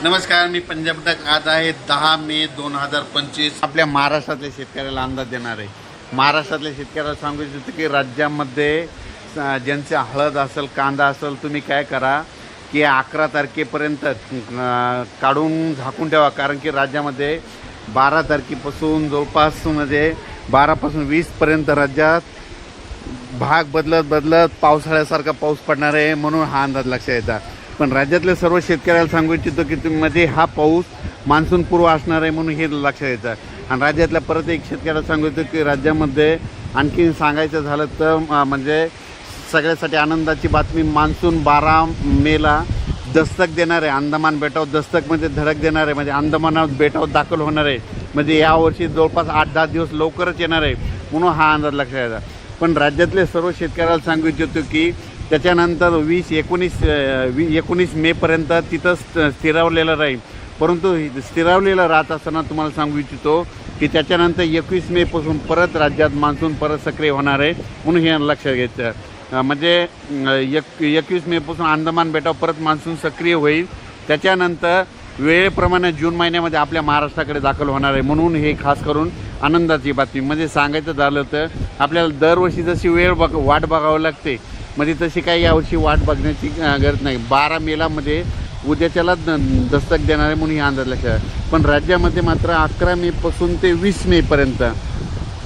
नमस्कार, मी पंजाब तक आज आहे 10 मे 2025. आपल्या महाराष्ट्रातल्या शेतकऱ्याला अंदाज देणार आहे. महाराष्ट्रातल्या शेतकऱ्याला सांगू इच्छितो की राज्यामध्ये ज्यांचे हळद असेल, कांदा असेल, तुम्ही काय करा की 11 तारखेपर्यंत काढून झाकून ठेवा. कारण की राज्यामध्ये 12 तारखेपासून जवळपास 12पासून 20पर्यंत राज्यात भाग बदलत पावसाळ्यासारखा पाऊस पडणार आहे, म्हणून हा अंदाज लक्षात येतात. पण राज्यातल्या सर्व शेतकऱ्याला सांगू इच्छितो की मध्ये हा पाऊस मान्सूनपूर्व असणार आहे, म्हणून हे लक्षात येतं. आणि राज्यातल्या परत एक शेतकऱ्याला सांगू इच्छितो की राज्यामध्ये आणखी सांगायचं झालं तर म्हणजे सगळ्यासाठी आनंदाची बातमी, मान्सून 12 मेला दस्तक देणार आहे. अंदमान बेटावर दस्तक म्हणजे धडक देणार आहे, म्हणजे अंदमान बेटावर दाखल होणार आहे. म्हणजे यावर्षी जवळपास 8-10 दिवस लवकरच येणार आहे, म्हणून हा अंदाज लक्षात येतात. पण राज्यातले सर्व शेतकऱ्याला सांगू इच्छितो की त्याच्यानंतर 19 मेपर्यंत तिथं स्थिरावलेलं राहील. परंतु स्थिरावलेलं राहत असताना तुम्हाला सांगू इच्छितो की त्याच्यानंतर 21 मेपासून परत राज्यात मान्सून परत सक्रिय होणार आहे, म्हणून हे लक्षात घ्यायचं. म्हणजे 21 मेपासून अंदमान बेटावर परत मान्सून सक्रिय होईल. त्याच्यानंतर वेळेप्रमाणे जून महिन्यामध्ये आपल्या महाराष्ट्राकडे दाखल होणार आहे, म्हणून हे खास करून आनंदाची बातमी. म्हणजे सांगायचं झालं तर आपल्याला दरवर्षी जशी वाट बघावं लागते, म्हणजे तशी काही यावर्षी वाट बघण्याची गरज नाही. 12 मेलामध्ये उद्याच्याला दस्तक देणार आहे, म्हणून हे अंदाज लक्षात. पण राज्यामध्ये मात्र 11 मेपासून ते 20 मेपर्यंत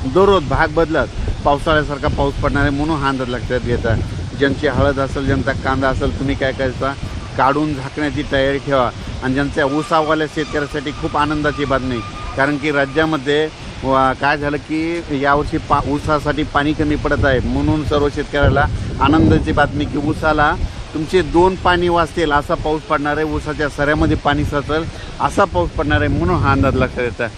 दररोज भाग बदलत पावसाळ्यासारखा पाऊस पडणार आहे, म्हणून हा अंदाज लक्षात घ्यायचा. ज्यांची हळद असेल, ज्यांचा कांदा असेल, तुम्ही काय करायचा, काढून झाकण्याची तयारी ठेवा. आणि ज्यांच्या ऊसावाल्या शेतकऱ्यासाठी खूप आनंदाची बातमी, कारण की राज्यामध्ये काय झालं की यावर्षी ऊसासाठी पाणी कमी पडत आहे, म्हणून सर्व शेतकऱ्याला आनंदाची बातमी की ऊसाला तुमचे 2 पाणी वाचतील असा पाऊस पडणार आहे. ऊसाच्या सऱ्यामध्ये पाणी साचेल असा पाऊस पडणार आहे, म्हणून हा अंदाज लक्षात येतात.